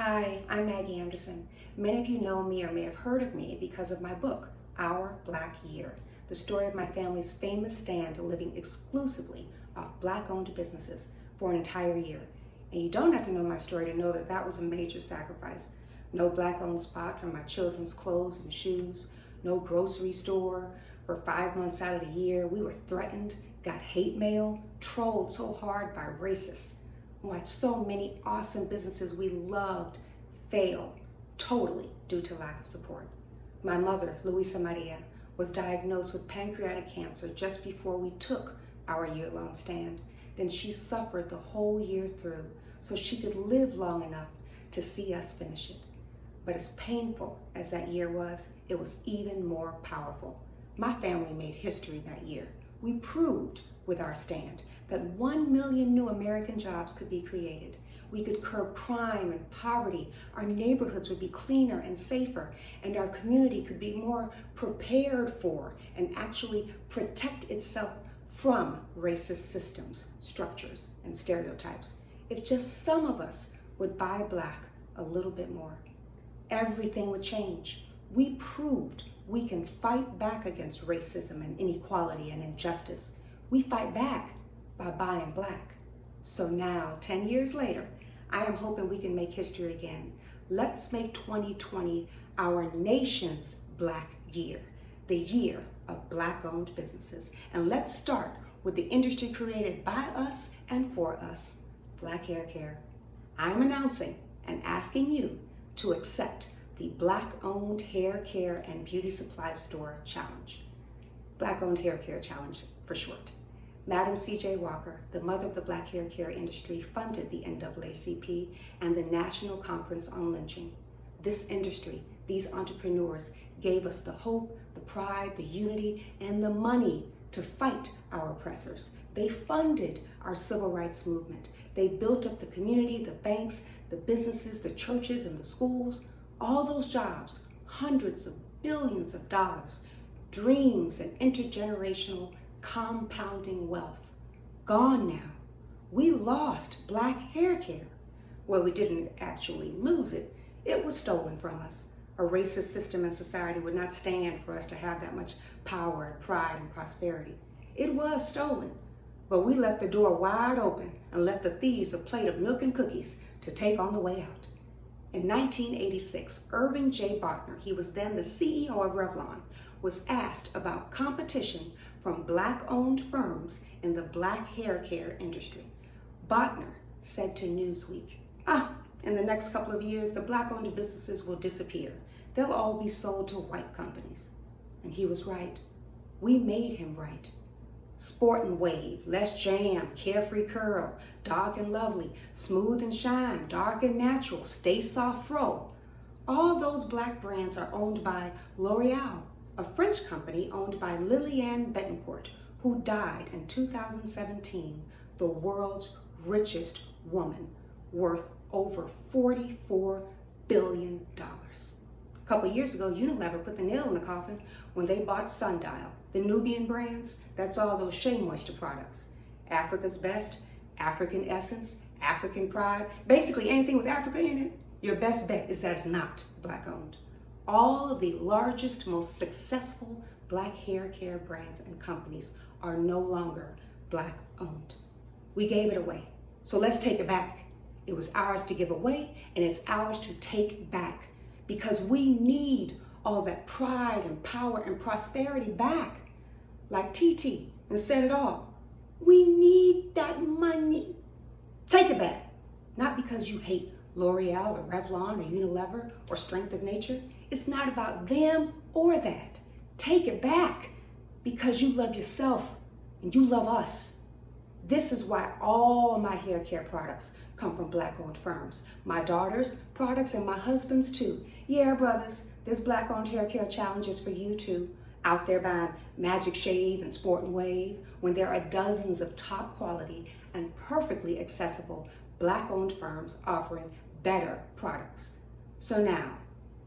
Hi, I'm Maggie Anderson. Many of you know me or may have heard of me because of my book, Our Black Year, the story of my family's famous stand to living exclusively off Black-owned businesses for an entire year. And you don't have to know my story to know that that was a major sacrifice. No Black-owned spot for my children's clothes and shoes, no grocery store for 5 months out of the year. We were threatened, got hate mail, trolled so hard by racists. Watched so many awesome businesses we loved fail totally due to lack of support. My mother, Luisa Maria, was diagnosed with pancreatic cancer just before we took our year-long stand. Then she suffered the whole year through so she could live long enough to see us finish it. But as painful as that year was, it was even more powerful. My family made history that year. We proved with our stand that 1 million new American jobs could be created. We could curb crime and poverty. Our neighborhoods would be cleaner and safer, and our community could be more prepared for and actually protect itself from racist systems, structures, and stereotypes. If just some of us would buy Black a little bit more, everything would change. We proved we can fight back against racism and inequality and injustice. We fight back by buying Black. So now, 10 years later, I am hoping we can make history again. Let's make 2020 our nation's Black year, the year of Black-owned businesses. And let's start with the industry created by us and for us, Black Hair Care. I'm announcing and asking you to accept the Black-owned Hair Care and Beauty Supply Store Challenge. Black-owned Hair Care Challenge for short. Madam C.J. Walker, the mother of the Black hair care industry, funded the NAACP and the National Conference on Lynching. This industry, these entrepreneurs, gave us the hope, the pride, the unity, and the money to fight our oppressors. They funded our civil rights movement. They built up the community, the banks, the businesses, the churches, and the schools. All those jobs, hundreds of billions of dollars, dreams and intergenerational compounding wealth, gone now. We lost Black hair care. Well, we didn't actually lose it. It was stolen from us. A racist system and society would not stand for us to have that much power and pride and prosperity. It was stolen, but we left the door wide open and left the thieves a plate of milk and cookies to take on the way out. In 1986, Irving J. Botner, he was then the CEO of Revlon, was asked about competition from Black-owned firms in the Black hair care industry. Botner said to Newsweek, in the next couple of years, the Black-owned businesses will disappear. They'll all be sold to white companies. And he was right. We made him right. Sport and Wave, Less Jam, Carefree Curl, Dark and Lovely, Smooth and Shine, Dark and Natural, Stay Soft Fro. All those Black brands are owned by L'Oreal, a French company owned by Liliane Bettencourt, who died in 2017, the world's richest woman, worth over $44 billion. A couple years ago, Unilever put the nail in the coffin when they bought Sundial. The Nubian brands, that's all those Shea Moisture products. Africa's Best, African Essence, African Pride, basically anything with Africa in it, your best bet is that it's not Black-owned. All of the largest, most successful Black hair care brands and companies are no longer Black-owned. We gave it away, so let's take it back. It was ours to give away, and it's ours to take back, because we need all that pride and power and prosperity back. Like TT and said it all, we need that money. Take it back. Not because you hate L'Oreal or Revlon or Unilever or Strength of Nature. It's not about them or that. Take it back because you love yourself and you love us. This is why all my hair care products come from Black-owned firms. My daughter's products and my husband's too. Yeah, brothers, this Black-owned hair care challenge is for you too. Out there buying Magic Shave and Sport and Wave when there are dozens of top quality and perfectly accessible Black-owned firms offering better products. So now,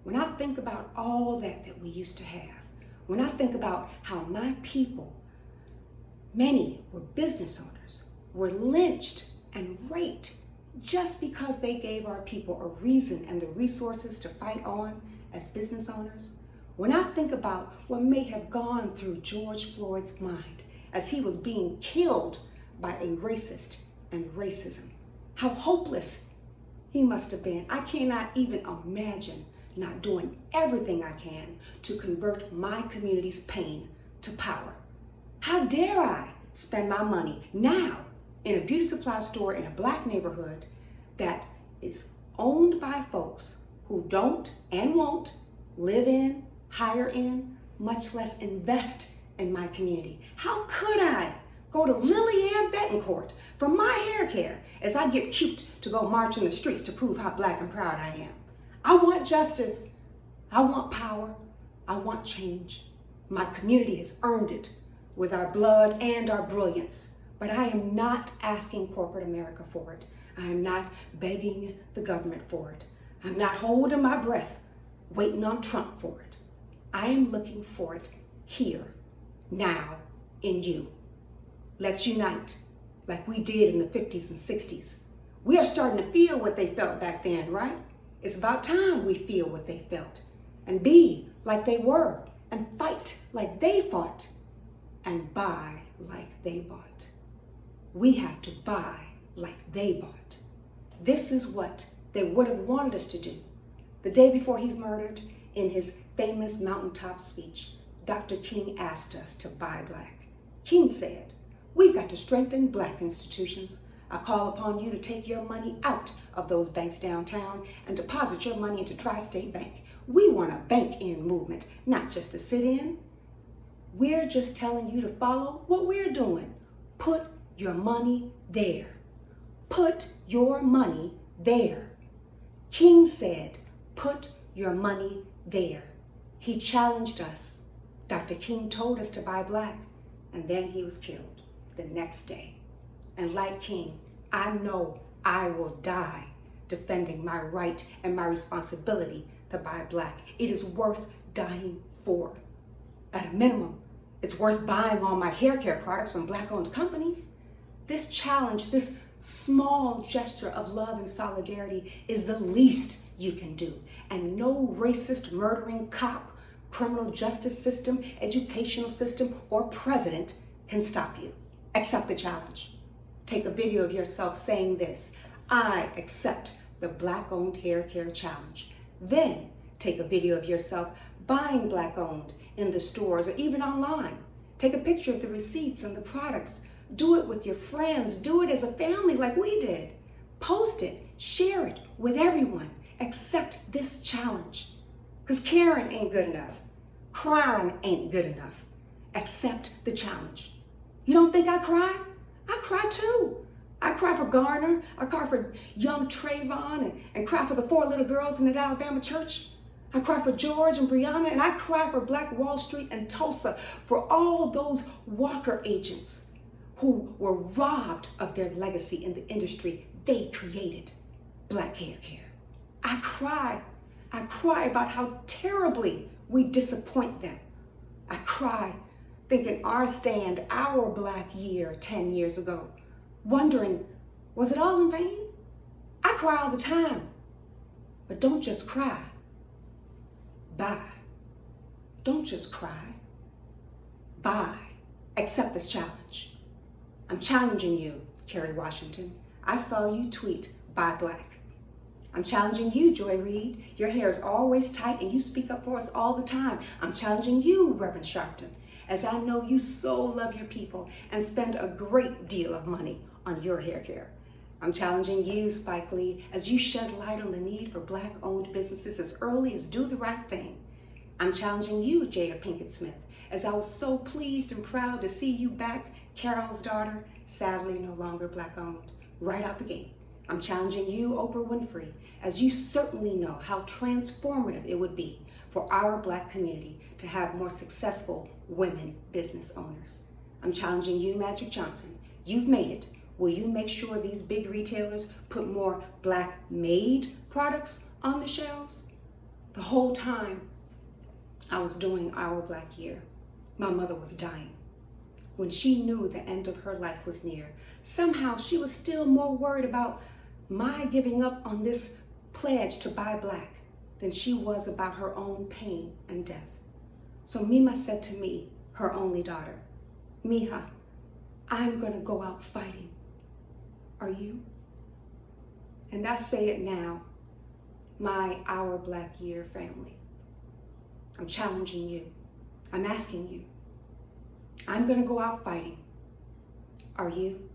when I think about all that we used to have, when I think about how my people, many were business owners, were lynched and raped just because they gave our people a reason and the resources to fight on as business owners, when I think about what may have gone through George Floyd's mind as he was being killed by a racist and racism, how hopeless he must have been, I cannot even imagine not doing everything I can to convert my community's pain to power. How dare I spend my money now in a beauty supply store in a Black neighborhood that is owned by folks who don't and won't live in, hire in, much less invest in my community? How could I go to Lillian Betancourt for my hair care as I get cute to go march in the streets to prove how Black and proud I am? I want justice. I want power. I want change. My community has earned it with our blood and our brilliance. But I am not asking corporate America for it. I am not begging the government for it. I'm not holding my breath, waiting on Trump for it. I am looking for it here, now, in you. Let's unite like we did in the 50s and 60s. We are starting to feel what they felt back then, right? It's about time we feel what they felt and be like they were and fight like they fought and buy like they bought. We have to buy like they bought. This is what they would have wanted us to do. The day before he's murdered, in his famous mountaintop speech, Dr. King asked us to buy Black. King said, "We've got to strengthen Black institutions. I call upon you to take your money out of those banks downtown and deposit your money into Tri-State Bank. We want a bank-in movement, not just to sit in. We're just telling you to follow what we're doing. Put your money there. Put your money there." King said, put your money there. He challenged us. Dr. King told us to buy Black, and then he was killed the next day. And like King, I know I will die defending my right and my responsibility to buy Black. It is worth dying for. At a minimum, it's worth buying all my hair care products from Black-owned companies. This challenge, this small gesture of love and solidarity is the least you can do. And no racist, murdering cop, criminal justice system, educational system, or president can stop you. Accept the challenge. Take a video of yourself saying this: "I accept the Black-owned hair care challenge." Then take a video of yourself buying Black-owned in the stores or even online. Take a picture of the receipts and the products. Do it with your friends. Do it as a family like we did. Post it. Share it with everyone. Accept this challenge. Because caring ain't good enough. Crying ain't good enough. Accept the challenge. You don't think I cry? I cry too. I cry for Garner. I cry for young Trayvon and cry for the 4 little girls in that Alabama church. I cry for George and Breonna, and I cry for Black Wall Street and Tulsa, for all those Walker agents who were robbed of their legacy in the industry they created, Black hair care. I cry about how terribly we disappoint them. I cry thinking our stand, our Black year 10 years ago, wondering, was it all in vain? I cry all the time, but don't just cry. Buy. Don't just cry. Buy. Accept this challenge. I'm challenging you, Kerry Washington. I saw you tweet, "Buy Black." I'm challenging you, Joy Reid. Your hair is always tight and you speak up for us all the time. I'm challenging you, Reverend Sharpton, as I know you so love your people and spend a great deal of money on your hair care. I'm challenging you, Spike Lee, as you shed light on the need for Black-owned businesses as early as Do the Right Thing. I'm challenging you, Jada Pinkett Smith, as I was so pleased and proud to see you back, Carol's daughter, sadly no longer Black-owned, right out the gate. I'm challenging you, Oprah Winfrey, as you certainly know how transformative it would be for our Black community to have more successful women business owners. I'm challenging you, Magic Johnson. You've made it. Will you make sure these big retailers put more Black-made products on the shelves? The whole time I was doing Our Black Year, my mother was dying. When she knew the end of her life was near, somehow she was still more worried about my giving up on this pledge to buy black than she was about her own pain and death. So Mima said to me, her only daughter, Mija, I'm gonna go out fighting. Are you? And I say it now, my Our Black Year family. I'm challenging you. I'm asking you. I'm gonna go out fighting. Are you?